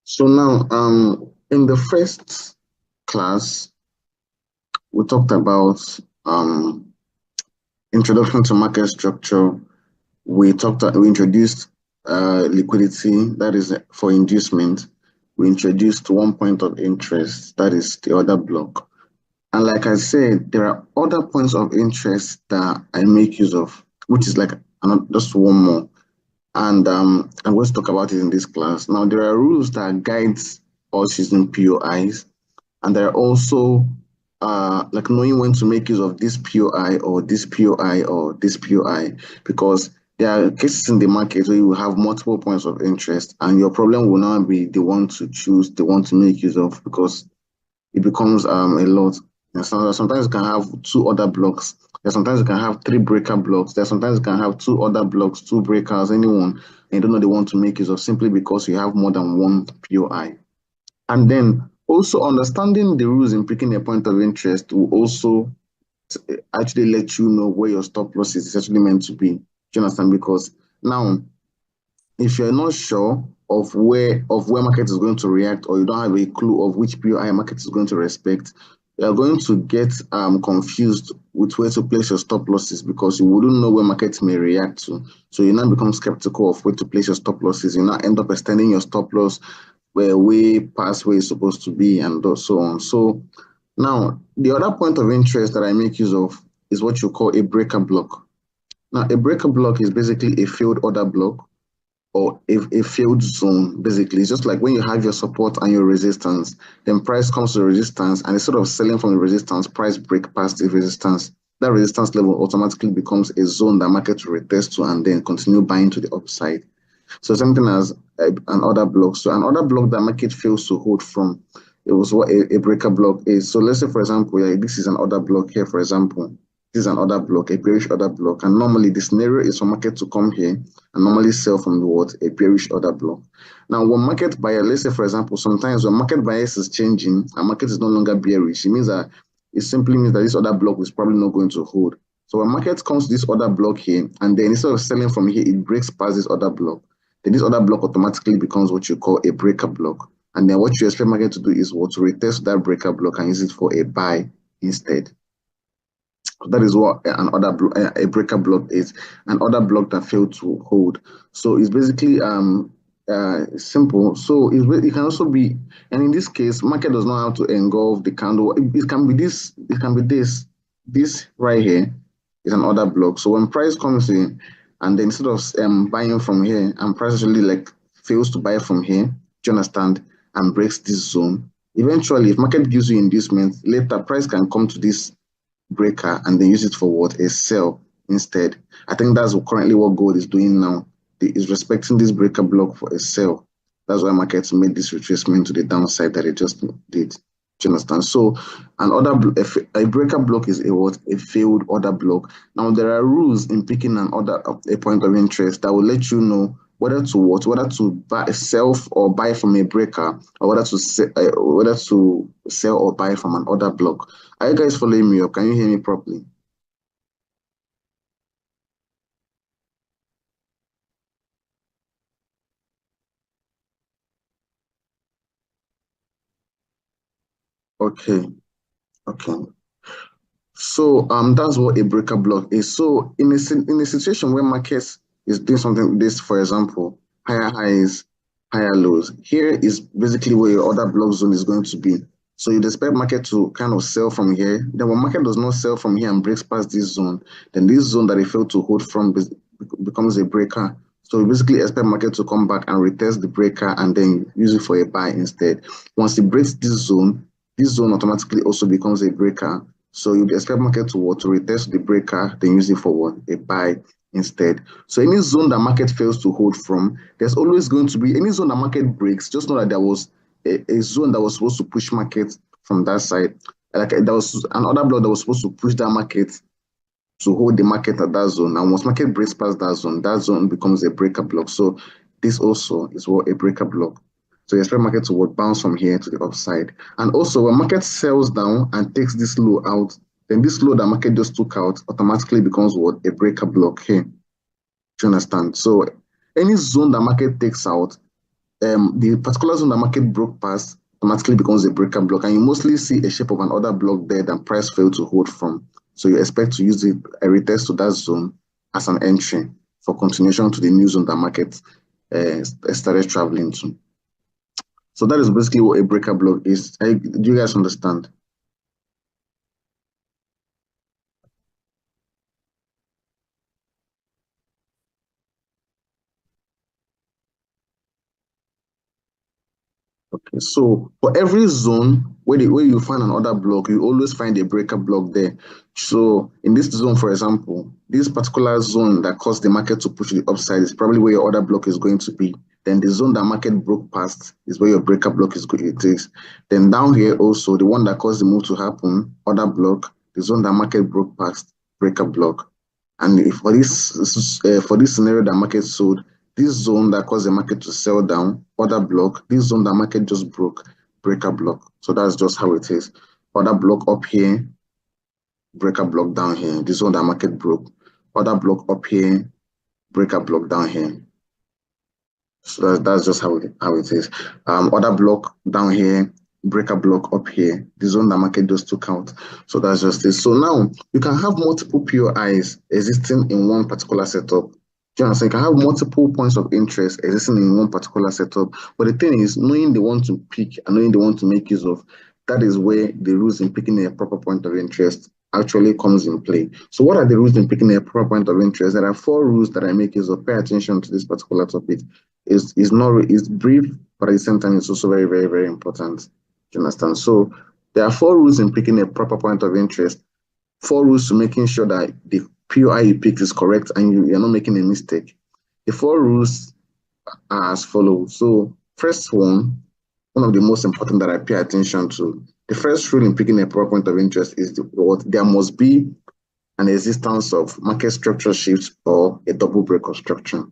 So now, in the first class, we talked about um, introduction to market structure. We introduced liquidity, that is for inducement. We introduced one point of interest, that is the order block. And like I said, there are other points of interest that I make use of, which is like just one more. And I'm going to talk about it in this class. Now, there are rules that guides us using POIs, and there are also like knowing when to make use of this POI or this POI or this POI, because there are cases in the market where you have multiple points of interest, and your problem will now be the one to choose, the one to make use of, because it becomes a lot. And so sometimes you can have two other blocks. There's sometimes you can have three breaker blocks. There's sometimes you can have two other blocks, two breakers, anyone, and you don't know they want to make use of simply because you have more than one POI. And then also understanding the rules in picking a point of interest will also actually let you know where your stop loss is actually meant to be. Do you understand? Because now, if you're not sure of where market is going to react, or you don't have a clue of which POI market is going to respect, you're going to get confused with where to place your stop losses, because you wouldn't know where markets may react to. So you now become skeptical of where to place your stop losses. You now end up extending your stop loss where way past where it's supposed to be, and so on. So now the other point of interest that I make use of is what you call a breaker block. Now, a breaker block is basically a failed order block, or a failed zone. Basically, it's just like when you have your support and your resistance, then price comes to the resistance, and instead of selling from the resistance, price break past the resistance. That resistance level automatically becomes a zone that market will retest to and then continue buying to the upside. So something as an order block. So an order block that market fails to hold from, it was what a breaker block is. So let's say, for example, like this is an order block here, for example. This is an order block, a bearish order block. And normally the scenario is for market to come here and normally sell from the what? A bearish order block. Now, when market buyer, let's say, for example, sometimes when market bias is changing and market is no longer bearish, it simply means that this order block is probably not going to hold. So when market comes to this order block here, and then instead of selling from here, it breaks past this order block, then this other block automatically becomes what you call a breaker block. And then what you expect market to do is what, to retest that breaker block and use it for a buy instead. That is what a breaker block is, an order block that failed to hold. So it's basically simple. So it can also be, and in this case, market does not have to engulf the candle. It can be this, it can be this right here is an order block. So when price comes in, and then instead of buying from here, and price actually like fails to buy from here, do you understand, and breaks this zone, eventually, if market gives you inducement, later price can come to this breaker and then use it for what? A sell instead. I think that's currently what gold is doing now. It is respecting this breaker block for a sell. That's why markets made this retracement to the downside that it just did. Do you understand? So a breaker block is a what? A failed order block. Now there are rules in picking a point of interest that will let you know whether to buy, sell or buy from a breaker, or whether to sell or buy from an order block. Are you guys following me, or can you hear me properly? Okay, okay. So that's what a breaker block is. So in a situation where markets is doing something like this, for example, higher highs, higher lows, here is basically where your order block zone is going to be. So you'd expect market to kind of sell from here. Then when market does not sell from here and breaks past this zone, then this zone that it failed to hold from becomes a breaker. So we basically expect market to come back and retest the breaker and then use it for a buy instead. Once it breaks this zone automatically also becomes a breaker. So you'd expect market to retest the breaker, then use it for what? A buy instead. So any zone that market fails to hold from, there's always going to be any zone that market breaks. Just know that there was a zone that was supposed to push market from that side. Like there was another block that was supposed to push that market to hold the market at that zone. And once market breaks past that zone becomes a breaker block. So this also is what a breaker block. So you expect market to bounce from here to the upside. And also when market sells down and takes this low out, then this low that market just took out automatically becomes what? A breaker block here. Do you understand? So any zone that market takes out, the particular zone the market broke past automatically becomes a breaker block, and you mostly see a shape of an order block there that price failed to hold from. So you expect to use it a retest to that zone as an entry for continuation to the new zone that market started traveling to. So that is basically what a breaker block is. Do you guys understand? Okay, so for every zone where you find an order block, you always find a breaker block there. So in this zone, for example, this particular zone that caused the market to push the upside is probably where your order block is going to be. Then the zone that market broke past is where your breaker block is going to take. Then down here also, the one that caused the move to happen, order block, the zone that market broke past, breaker block. And if for this scenario that market sold, this zone that caused the market to sell down, order block, this zone that market just broke, breaker block. So that's just how it is. Order block up here, breaker block down here. This zone that market broke. Order block up here, breaker block down here. So that's just how it is. Order block down here, breaker block up here. The zone that market just took out. So that's just it. So now you can have multiple POIs existing in one particular setup. Do you understand? You can have multiple points of interest existing in one particular setup. But the thing is, knowing the one to pick and knowing the one to make use of, that is where the rules in picking a proper point of interest actually comes in play. So what are the rules in picking a proper point of interest? There are 4 rules that I make use of. Pay attention to this particular topic. Is brief, but at the same time, it's also very, very, very important. Do you understand? So there are 4 rules in picking a proper point of interest. 4 rules to making sure that the POI you picked is correct and you're not making a mistake. The 4 rules are as follows. So first one of the most important that I pay attention to, the first rule in picking a proper point of interest is what there must be an existence of market structure shifts or a double break of structure.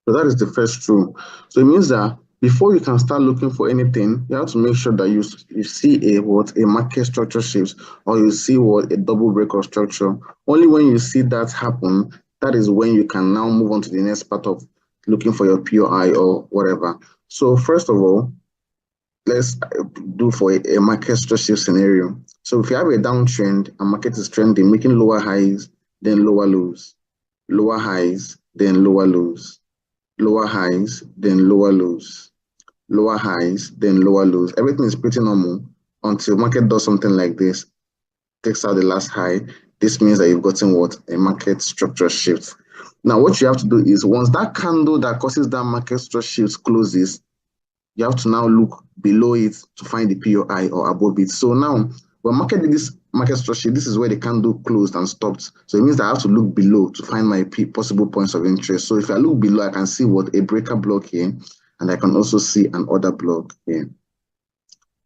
So that is the first rule. So it means that before you can start looking for anything, you have to make sure that you see a market structure shift, or you see what a double break of structure. Only when you see that happen, that is when you can now move on to the next part of looking for your POI or whatever. So first of all, let's do for a market structure shift scenario. So if you have a downtrend and market is trending, making lower highs, then lower lows, lower highs, then lower lows, lower highs, then lower lows, lower highs, then lower lows. Everything is pretty normal until market does something like this, takes out the last high. This means that you've gotten what? A market structure shift. Now, what you have to do is once that candle that causes that market structure shift closes, you have to now look below it to find the POI or above it. So now, when market did this market structure, this is where the candle closed and stopped. So it means that I have to look below to find my possible points of interest. So if I look below, I can see what a breaker block here, and I can also see an order block here.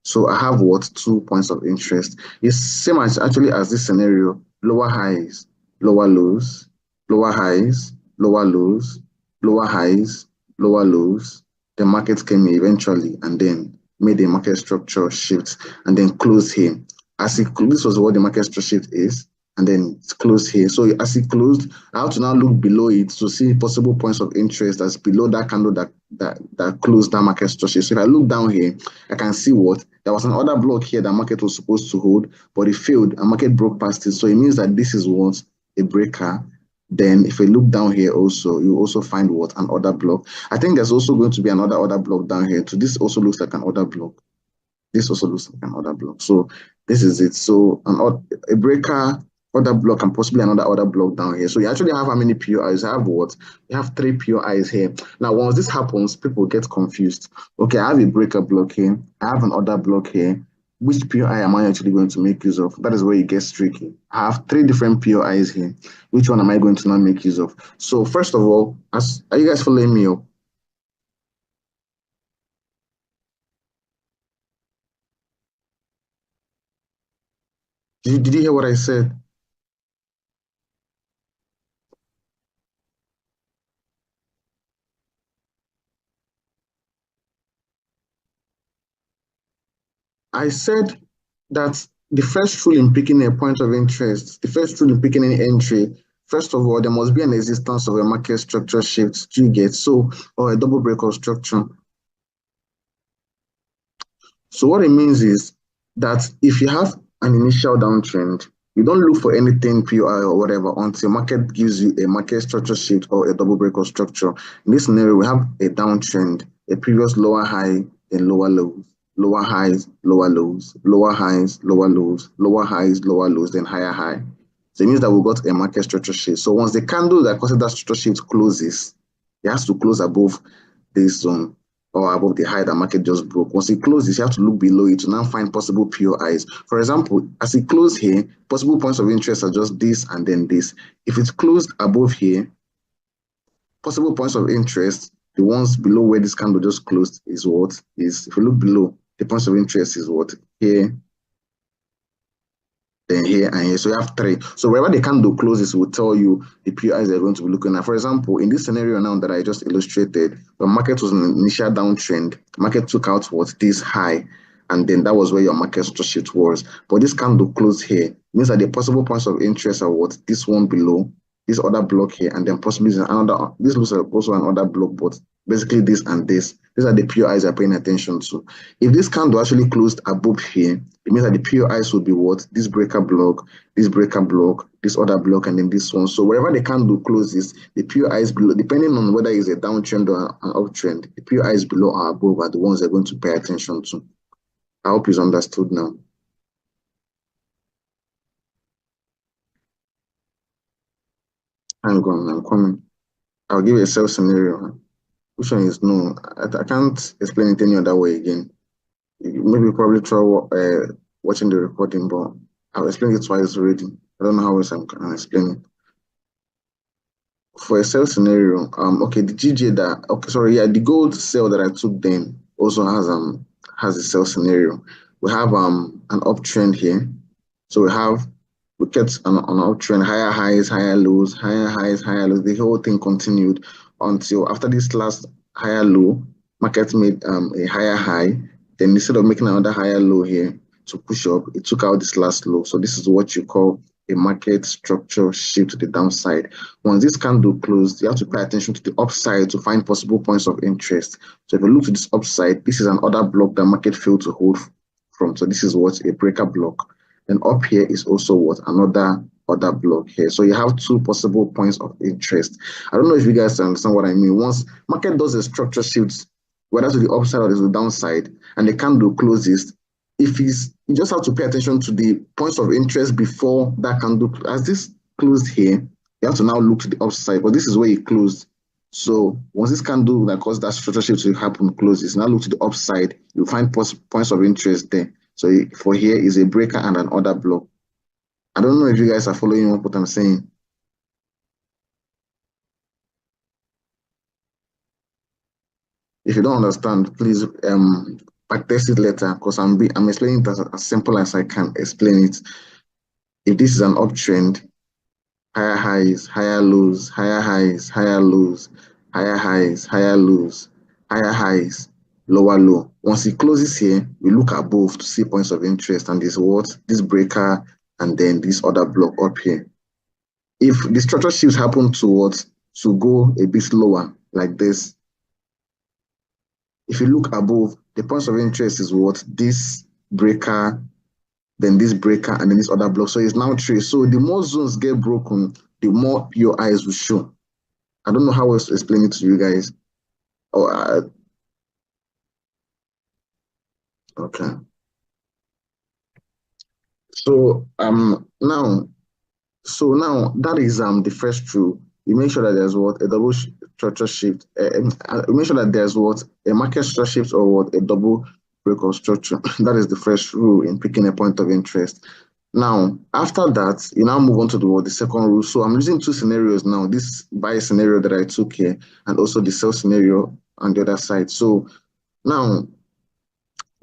So I have what 2 points of interest. It's same as actually as this scenario: lower highs, lower lows, lower highs, lower lows, lower highs, lower lows. The market came eventually and then made a market structure shift and then closed here. This was what the market structure shift is, and then it's closed here. So as it closed, I have to now look below it to see possible points of interest that's below that candle that closed that market structure. So if I look down here, I can see what there was an order block here that market was supposed to hold, but it failed and market broke past it. So it means that this is what a breaker. Then if you look down here also, you also find what an order block. I think there's also going to be another order block down here too. This also looks like an order block. This also looks like an order block. So this is it. So a breaker, order block, and possibly another order block down here. So you actually have how many POIs? I have what? You have 3 POIs here. Now, once this happens, people get confused. Okay, I have a breaker block here. I have an order block here. Which POI am I actually going to make use of? That is where it gets tricky. I have 3 different POIs here. Which one am I going to not make use of? So first of all, are you guys following me up? Did you hear what I said? I said that the first rule in picking a point of interest, the first rule in picking any entry, first of all, there must be an existence of a market structure shift. Do you get so, or a double breakout structure? So what it means is that if you have an initial downtrend, you don't look for anything POI or whatever until market gives you a market structure shift or a double breakout structure. In this scenario, we have a downtrend, a previous lower high and lower lows, lower highs, lower lows, lower highs, lower lows, lower highs, lower lows, then higher high. So it means that we got a market structure shift. So once the candle that causes that structure shift closes, it has to close above this zone or above the high that market just broke. Once it closes, you have to look below it to now find possible POIs. For example, as it closed here, possible points of interest are just this and then this. If it's closed above here, possible points of interest, the ones below where this candle just closed is what is, if you look below, the points of interest is what? Here, then here and here. So you have three. So wherever the candle closes will tell you the PIs they're going to be looking at. For example, in this scenario now that I just illustrated, the market was an initial downtrend. Market took out what this high, and then that was where your market structure shift was. But this candle closed here. It means that the possible points of interest are what? This one below, this other block here, and then possibly another. This looks like also another block, but basically this and this. These are the POIs you're paying attention to. If this candle actually closed above here, it means that the POIs will be what? This breaker block, this other block, and then this one. So wherever the candle closes, the POIs below, depending on whether it's a downtrend or an uptrend, the POIs below or above are the ones you're going to pay attention to. I hope it's understood now. Hang on, I'm coming. I'll give you a sell scenario. Which one is no? I can't explain it any other way again. Maybe probably try watching the recording, but I've explained it twice already. I don't know how else I can explain it. For a sell scenario, okay, the GJ that, okay, sorry, yeah, the gold sell that I took then also has a sell scenario. We have an uptrend here. So we get an uptrend, higher highs, higher lows, higher highs, higher lows. The whole thing continued until after this last higher low, market made a higher high. Then instead of making another higher low here to push up, it took out this last low. So this is what you call a market structure shift to the downside. Once this candle closed, you have to pay attention to the upside to find possible points of interest. So if you look to this upside, this is another block that market failed to hold from. So this is what a breaker block. And up here is also what another block here. So you have two possible points of interest. I don't know if you guys understand what I mean. Once market does a structure shift, whether to the upside or to the downside, and the candle closes, if it's, you just have to pay attention to the points of interest before that candle. As this closed here, you have to now look to the upside, but this is where it closed. So once this candle that caused that structure shift to happen closes, now look to the upside, you'll find points of interest there. So for here is a breaker and an order block. I don't know if you guys are following what I'm saying. If you don't understand, please backtest it later because I'm explaining it as simple as I can explain it. If this is an uptrend, higher highs, higher lows, higher highs, higher lows, higher highs, higher lows, higher highs, lower low. Once it closes here, we look above to see points of interest, and this what? This breaker and then this other block up here. If the structure shifts happen towards to go a bit lower like this, if you look above, the points of interest is what? This breaker, then this breaker, and then this other block. So it's now three. So the more zones get broken, the more your eyes will show. I don't know how else to explain it to you guys. Oh, okay. So now that is the first rule. You make sure that there's what? A double structure shift. You make sure that there's what? A market structure shift or what? A double breakout structure. That is the first rule in picking a point of interest. Now, after that, you now move on to the second rule. So I'm using two scenarios now. This buy scenario that I took here and also the sell scenario on the other side. So now,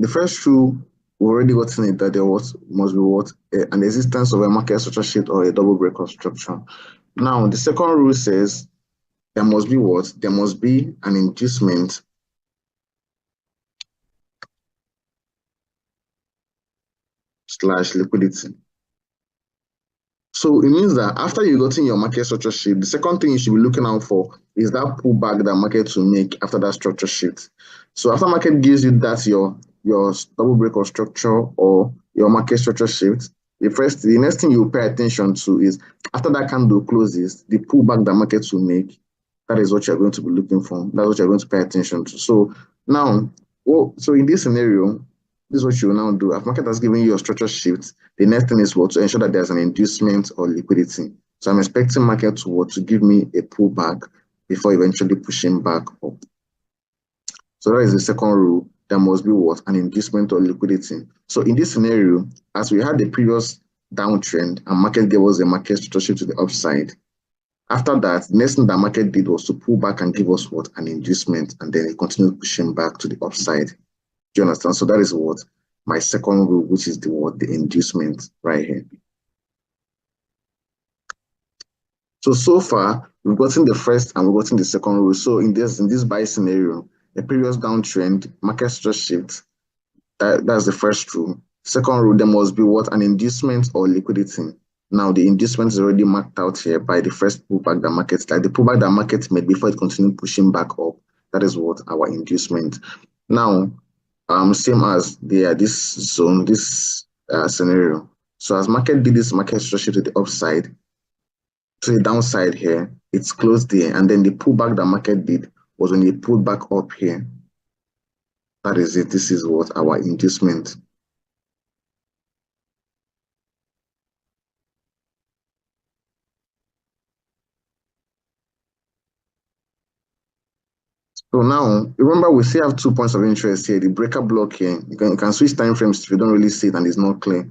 the first rule, we already gotten it that there must be what? An existence of a market structure shift or a double breakout structure. Now, the second rule says there must be what? There must be an inducement slash liquidity. So it means that after you've gotten your market structure shift, the second thing you should be looking out for is that pullback that market will make after that structure shift. So after market gives you that your double break of structure or your market structure shift, the next thing you pay attention to is after that candle closes, the pullback that market will make. That is what you're going to be looking for. That's what you're going to pay attention to. So now, so in this scenario, this is what you will now do. If market has given you a structure shift, the next thing is what? To ensure that there's an inducement or liquidity. So I'm expecting market to what? To give me a pullback before eventually pushing back up. So that is the second rule. There must be what? An inducement or liquidity. So in this scenario, as we had the previous downtrend and market gave us a market structure shift to the upside, after that, the next thing that market did was to pull back and give us what? An inducement, and then it continued pushing back to the upside. Do you understand? So that is what? My second rule, which is the what? The inducement right here. So far, we've gotten the first and we've gotten the second rule. So in this buy scenario, the previous downtrend, market structure shift, that's the first rule. Second rule, there must be what? An inducement or liquidity. Now, the inducement is already marked out here by the first pullback that market, like the pullback that market made before it continued pushing back up. That is what? Our inducement. Now, same as this zone, this scenario. So as market did this market structure to the upside, to the downside here, it's closed there, and then the pullback that market did was when it pulled back up here. That is it. This is what? Our inducement. So now, remember, we still have 2 points of interest here. The breaker block here, you can switch time frames if you don't really see it and it's not clear.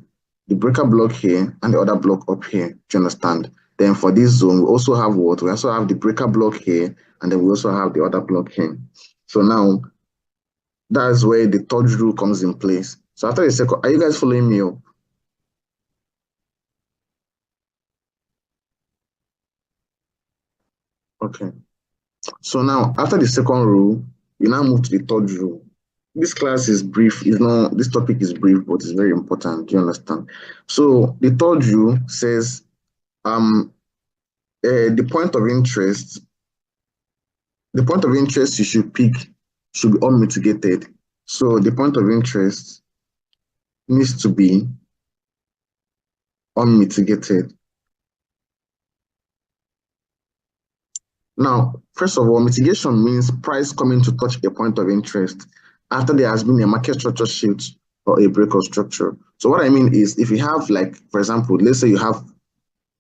The breaker block here and the other block up here, do you understand? Then for this zone, we also have what? We also have the breaker block here, and then we also have the other block here. So now, that's where the third rule comes in place. So after the second, are you guys following me up? Okay. So now, after the second rule, we now move to the third rule. This class is brief. This topic is brief, but it's very important. Do you understand? So the third rule says, the point of interest you should pick should be unmitigated. So the point of interest needs to be unmitigated. Now, first of all, mitigation means price coming to touch a point of interest after there has been a market structure shift or a break of structure. So what I mean is, if you have, like, for example, let's say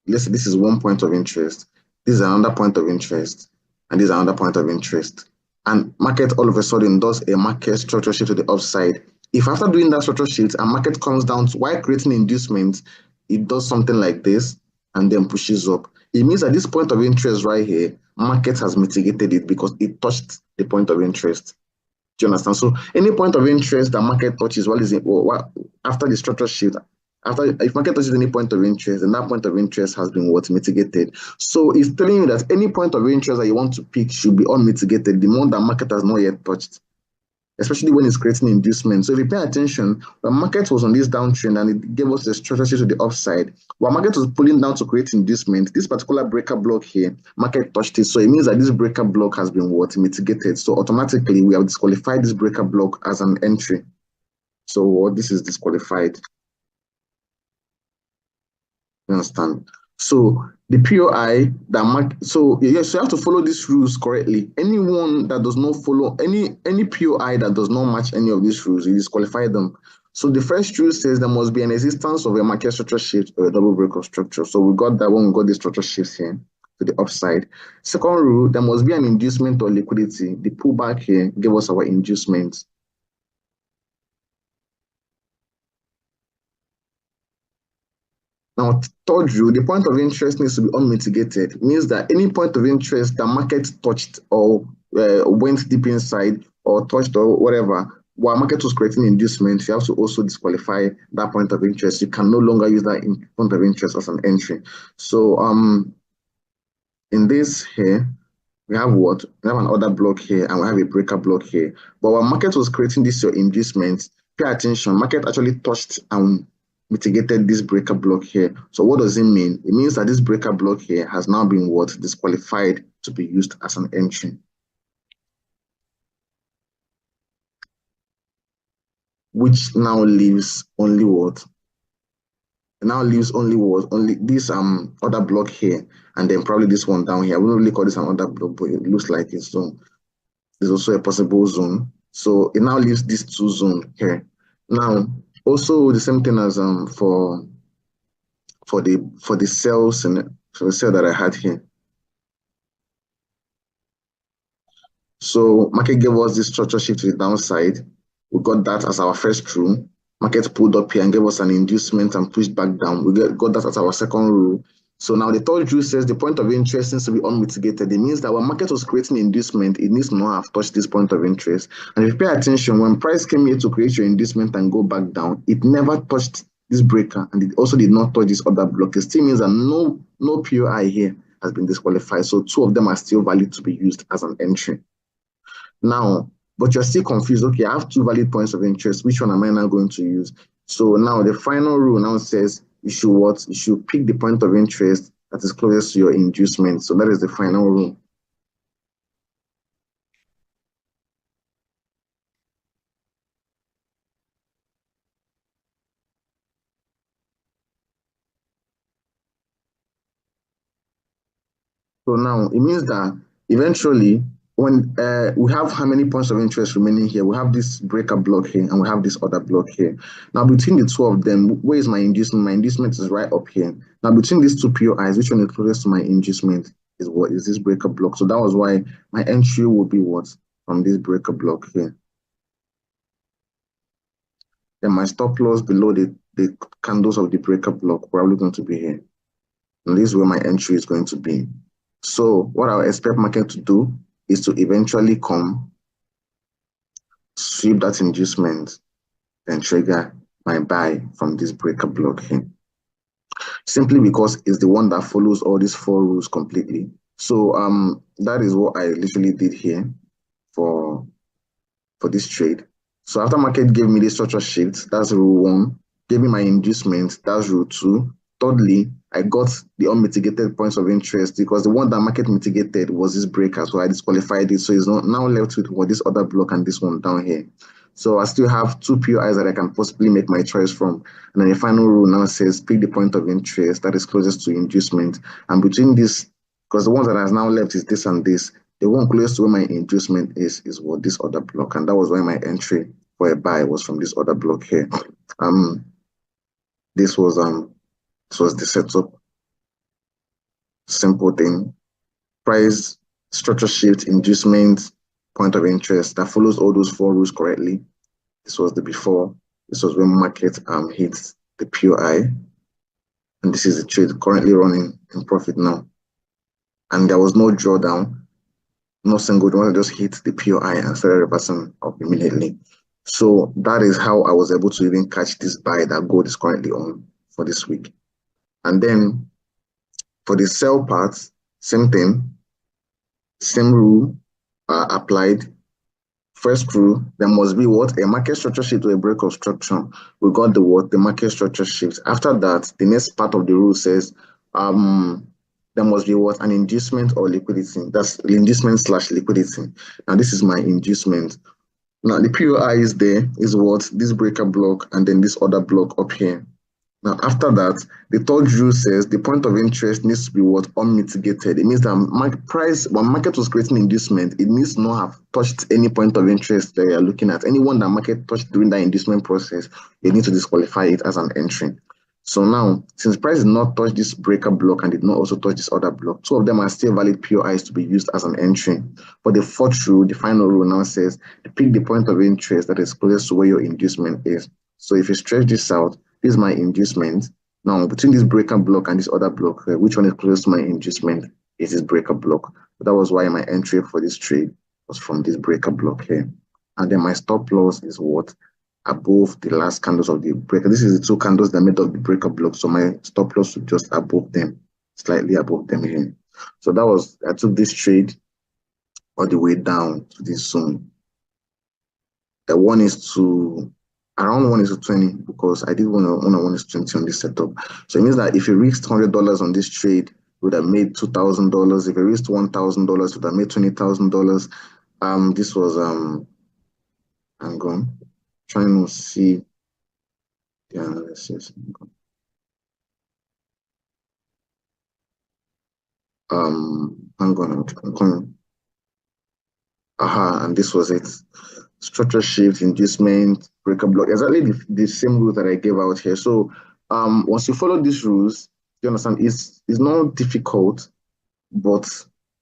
this is one point of interest, this is another point of interest, and this is another point of interest, and market all of a sudden does a market structure shift to the upside. If after doing that structure shift and market comes down to, while creating inducement, it does something like this and then pushes up, it means that this point of interest right here, market has mitigated it because it touched the point of interest. Do you understand? So any point of interest that market touches after the structure shift, if market touches any point of interest, then that point of interest has been mitigated. So it's telling you that any point of interest that you want to pick should be unmitigated, the one that market has not yet touched, especially when it's creating inducement. So if you pay attention, the market was on this downtrend and it gave us the structure shift to the upside. While market was pulling down to create inducement, this particular breaker block here, market touched it. So it means that this breaker block has been mitigated. So automatically we have disqualified this breaker block as an entry. So this is disqualified. You understand? So the POI so yes, you have to follow these rules correctly. Anyone that does not follow any POI that does not match any of these rules, you disqualify them. So the first rule says there must be an existence of a market structure shift or a double break of structure. So we got that when we got the structure shifts here to the upside. Second rule, there must be an inducement or liquidity. The pullback here gave us our inducement. Now, third rule, the point of interest needs to be unmitigated. It means that any point of interest that market touched or went deep inside or touched or whatever, while market was creating inducement, you have to also disqualify that point of interest. You can no longer use that point of interest as an entry. So in this here, we have what? We have another block here and we have a breaker block here. But while market was creating this your inducement, pay attention, market actually touched and mitigated this breaker block here. So what does it mean? It means that this breaker block here has now been what? Disqualified to be used as an entry. Which now leaves only what? It now leaves only what? Only this other block here, and then probably this one down here. We don't really call this another block, but it looks like it's zone. There's also a possible zone. So it now leaves these two zones here. Now, also the same thing as for the cells and for the cell that I had here. So market gave us this structure shift to the downside. We got that as our first rule. Market pulled up here and gave us an inducement and pushed back down. We got that as our second rule. So now the third rule says the point of interest needs to be unmitigated. It means that when market was creating inducement, it needs to not have touched this point of interest. And if you pay attention, when price came here to create your inducement and go back down, it never touched this breaker, and it also did not touch this other block. It still means that no POI here has been disqualified. So two of them are still valid to be used as an entry. Now, but you're still confused. Okay, I have two valid points of interest. Which one am I now going to use? So now the final rule now says you should what? You should pick the point of interest that is closest to your inducement. So that is the final rule. So now it means that eventually, when we have how many points of interest remaining here, we have this breaker block here and we have this other block here. Now between the two of them, where is my inducement? My inducement is right up here. Now between these two POIs, which one is closest to my inducement is what is this breaker block. So that was why my entry would be what? From this breaker block here. Then my stop loss below the candles of the breaker block probably going to be here. And this is where my entry is going to be. So what I expect market to do is to eventually come, sweep that inducement, then trigger my buy from this breaker block here. Simply because it's the one that follows all these four rules completely. So that is what I literally did here for this trade. So after market gave me the structure shift, that's rule 1, gave me my inducement, that's rule 2. Thirdly, I got the unmitigated points of interest because the one that market mitigated was this breaker, so I disqualified it. So it's not now left with what this other block and this one down here. So I still have two POIs that I can possibly make my choice from. And then the final rule now says pick the point of interest that is closest to inducement. And between this, because the ones that has now left is this and this, the one closest to where my inducement is what this other block. And that was why my entry for a buy was from this other block here. This was the setup. Simple thing. Price, structure shift, inducement, point of interest that follows all those four rules correctly. This was the before. This was when market hits the POI. And this is the trade currently running in profit now. And there was no drawdown, no single one, just hit the POI and started reversing up immediately. So that is how I was able to even catch this buy that gold is currently on for this week. And then for the sell part, same thing, same rule applied. First rule, there must be what? A market structure shift to a break of structure. We got the what? The market structure shift. After that, the next part of the rule says there must be what? An inducement or liquidity. That's inducement / liquidity. Now this is my inducement. Now the POI is there, is what? This breaker block and then this other block up here. Now, after that, the third rule says the point of interest needs to be what? Unmitigated. It means that when market was creating inducement, it needs to not have touched any point of interest that you're looking at. Anyone that market touched during that inducement process, you need to disqualify it as an entry. So now, since price did not touch this breaker block and did not also touch this other block, two of them are still valid POIs to be used as an entry. But the fourth rule, the final rule now says, pick the point of interest that is closest to where your inducement is. So if you stretch this out, this is my inducement. Now, between this breaker block and this other block, which one is closest to my inducement is this breaker block. So that was why my entry for this trade was from this breaker block here. And then my stop loss is what? Above the last candles of the breaker. This is the two candles that made up the breaker block. So my stop loss was just above them, slightly above them here. So that was, I took this trade all the way down to this zone. The one is to around 1 is to 20 because I did 1 is 20 on this setup. So it means that if you risked $100 on this trade, you would have made $2,000. If you risked $1,000, you would have made $20,000. This was hang on, trying to see the analysis. Hang on, I'm coming. Aha, and this was it. Structure shift, inducement, breaker block. Exactly the same rules that I gave out here. So once you follow these rules, you understand it's not difficult, but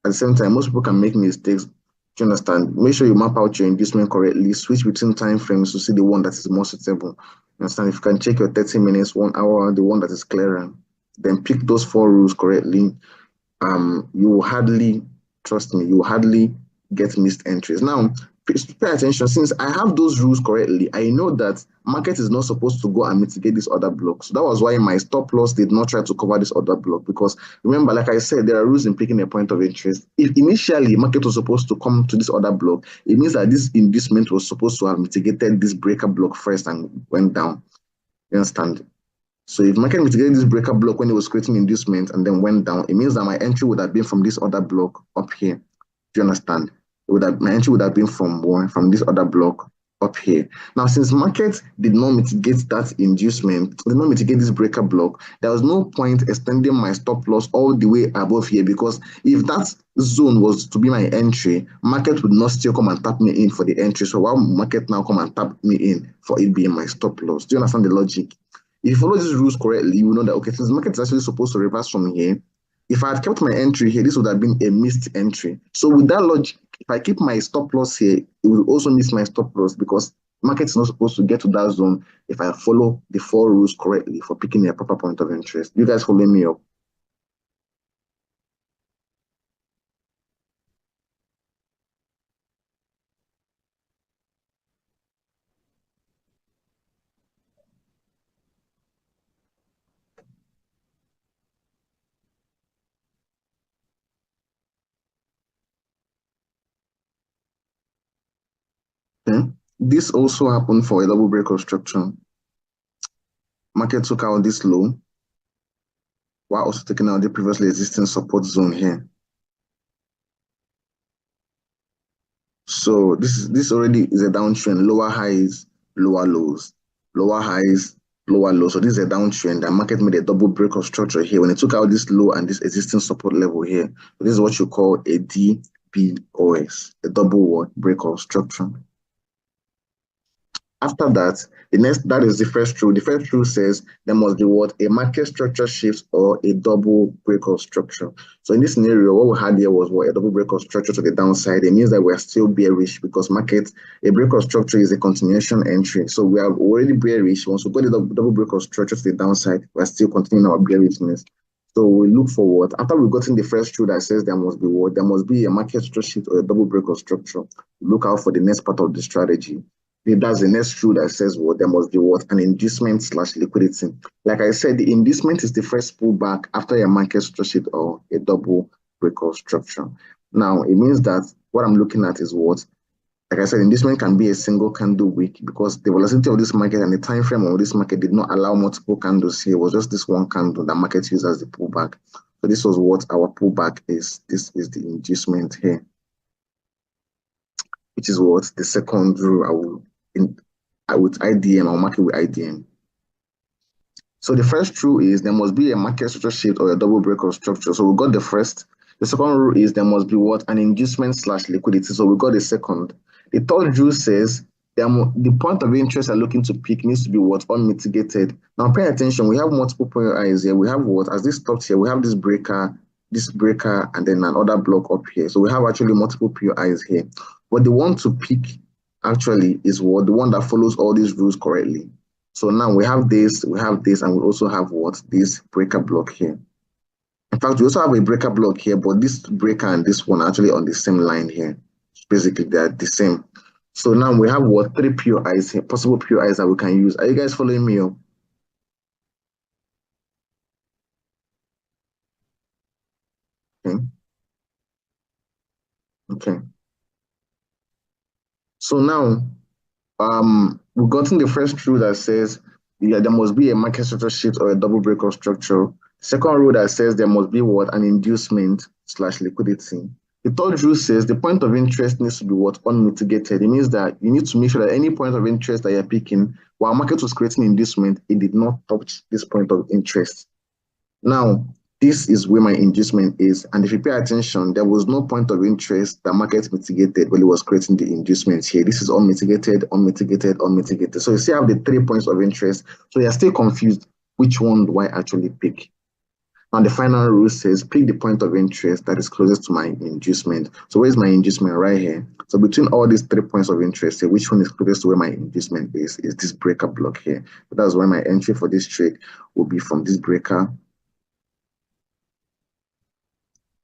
at the same time, most people can make mistakes. Do you understand? Make sure you map out your inducement correctly, switch between time frames to see the one that is more suitable. You understand? If you can check your 30 minutes, 1 hour, the one that is clearer, then pick those four rules correctly, you will hardly, trust me, you will hardly get missed entries. Now, pay attention, since I have those rules correctly, I know that market is not supposed to go and mitigate this other block. So that was why my stop loss did not try to cover this other block, because remember, like I said, there are rules in picking a point of interest. If initially market was supposed to come to this other block, it means that this inducement was supposed to have mitigated this breaker block first and went down. You understand? So if market mitigated this breaker block when it was creating inducement and then went down, it means that my entry would have been from this other block up here. Do you understand? My entry would have been from this other block up here. Now, since market did not mitigate that inducement, did not mitigate this breaker block, there was no point extending my stop loss all the way above here, because if that zone was to be my entry, market would not still come and tap me in for the entry. So why would market now come and tap me in for it being my stop loss? Do you understand the logic? If you follow these rules correctly, you will know that, okay, since the market is actually supposed to reverse from here, if I had kept my entry here, this would have been a missed entry. So with that logic, if I keep my stop loss here, it will also miss my stop loss, because market is not supposed to get to that zone if I follow the four rules correctly for picking a proper point of interest. You guys following me up? Okay. This also happened for a double breakout structure. Market took out this low while also taking out the previously existing support zone here. So this already is a downtrend, lower highs, lower lows, lower highs, lower lows. So this is a downtrend. The market made a double break of structure here when it took out this low and this existing support level here. So this is what you call a DBOS, a double what break of structure. After that, that is the first rule. The first rule says there must be what? A market structure shift or a double breakout structure. So in this scenario, what we had here was what? A double breakout structure to the downside. It means that we're still bearish, because a breakout structure is a continuation entry. So we are already bearish. Once we got the double breakout structure to the downside, we're still continuing our bearishness. So we look forward. After we've gotten the first rule that says there must be what? There must be a market structure shift or a double breakout structure. Look out for the next part of the strategy. That's the next rule that says what? There must be what? An inducement / liquidity. Like I said, the inducement is the first pullback after a market structure or a double breakout structure. Now, it means that what I'm looking at is what? Like I said, inducement can be a single candle wick, because the volatility of this market and the time frame of this market did not allow multiple candles here. It was just this one candle that market used as the pullback. So this was what our pullback is. This is the inducement here, which is what the second rule with IDM, I'll mark it with IDM. So the first rule is there must be a market structure shift or a double breakout structure. So we got the first. The second rule is there must be what? An inducement / liquidity. So we got the second. The third rule says the point of interest I'm looking to pick needs to be what? Unmitigated. Now pay attention. We have multiple point eyes here. We have what? As this stopped here, we have this breaker, and then another block up here. So we have actually multiple POIs here. But the one to pick actually is what? The one that follows all these rules correctly. So now we have this, and we also have what? This breaker block here. In fact, we also have a breaker block here, but this breaker and this one are actually on the same line here. Basically, they're the same. So now we have what? 3 POIs here, possible POIs that we can use. Are you guys following me up? Okay. Okay. So now We've gotten the first rule that says yeah, there must be a market structure shift or a double breakup structure. Second rule that says there must be what? An inducement slash liquidity. The third rule says the point of interest needs to be what? Unmitigated. It means that you need to make sure that any point of interest that you're picking, while market was creating inducement, it did not touch this point of interest. Now, this is where my inducement is. And if you pay attention, there was no point of interest that market mitigated when it was creating the inducement here. This is unmitigated, unmitigated, unmitigated. So you see I have the 3 points of interest. So you're still confused. Which one do I actually pick? Now the final rule says pick the point of interest that is closest to my inducement. So where's my inducement? Right here. So between all these 3 points of interest here, which one is closest to where my inducement is this breaker block here. So that's where my entry for this trade will be from this breaker.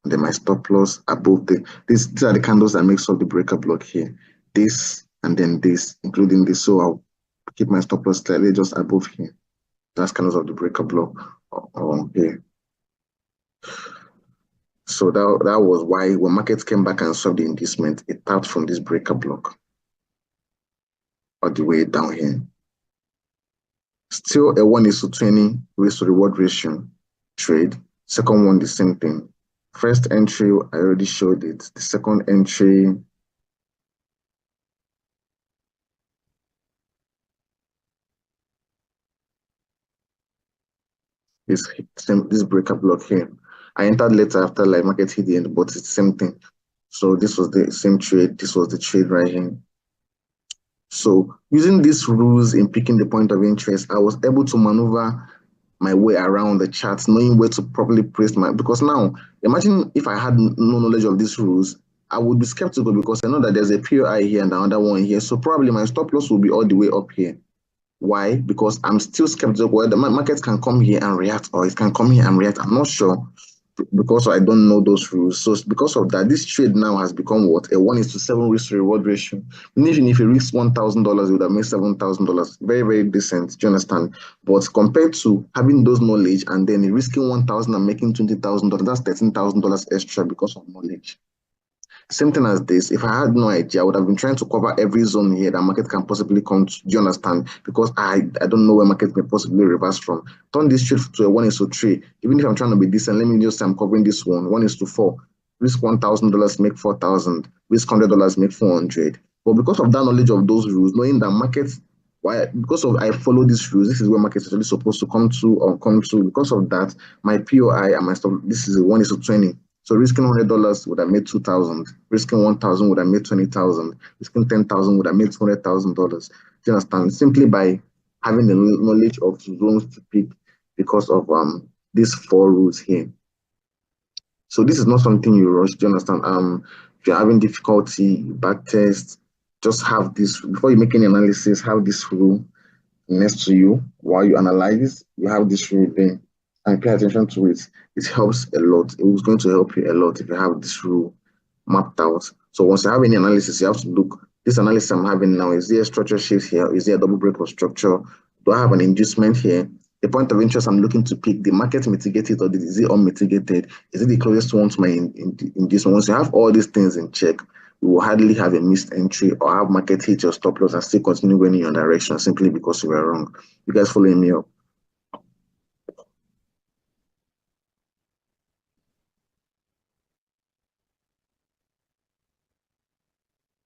And then my stop loss above these are the candles that makes up the breaker block here. This and then this, including this. So I'll keep my stop loss slightly just above here. That's candles of the breaker block here. So that was why when markets came back and saw the inducement, it tapped from this breaker block all the way down here. Still a 1:20 risk to reward ratio trade. Second one, the same thing. First entry, I already showed it. The second entry is this breaker block here. I entered later after like market hit the end, but it's the same thing. So this was the same trade. This was the trade right here. So using these rules in picking the point of interest, I was able to maneuver my way around the charts, knowing where to properly place because now imagine if I had no knowledge of these rules, I would be skeptical because I know that there's a POI here and another one here. So probably my stop loss will be all the way up here. Why? Because I'm still skeptical whether the market can come here and react or it can come here and react. I'm not sure because I don't know those rules. So because of that, this trade now has become what? A 1:7 risk to reward ratio. Even if it risks $1,000, it would have made $7,000. Very, very decent. Do you understand? But compared to having those knowledge and then risking 1,000 and making $20,000, that's $13,000 extra because of knowledge. Same thing as this. If I had no idea, I would have been trying to cover every zone here that market can possibly come to. Do you understand? Because I don't know where market may possibly reverse from. Turn this trade to a 1:3. Even if I'm trying to be decent, let me just say I'm covering this one. 1:4. Risk $1,000, make 4,000. Risk $100, make 400. But because of that knowledge of those rules, knowing that markets, because of I follow these rules, this is where market is actually supposed to come to or come to. Because of that, my POI and my stop, this is a 1:20. So risking $100 would have made 2,000. Risking 1,000 would have made 20,000. Risking 10,000 would have made $200,000. Do you understand? Simply by having the knowledge of zones to pick because of these 4 rules here. So this is not something you rush. Do you understand? If you're having difficulty, back test, just have this before you make any analysis. Have this rule next to you while you analyze. You have this rule there and pay attention to it. It helps a lot. It was going to help you a lot if you have this rule mapped out. So once you have any analysis, you have to look. This analysis I'm having now, is there a structure shift here? Is there a double break of structure? Do I have an inducement here? The point of interest I'm looking to pick, the market mitigated or is it unmitigated? Is it the closest one to my inducement? Once you have all these things in check, you will hardly have a missed entry or have market hit your stop loss and still continue going in your direction simply because you were wrong. You guys following me up?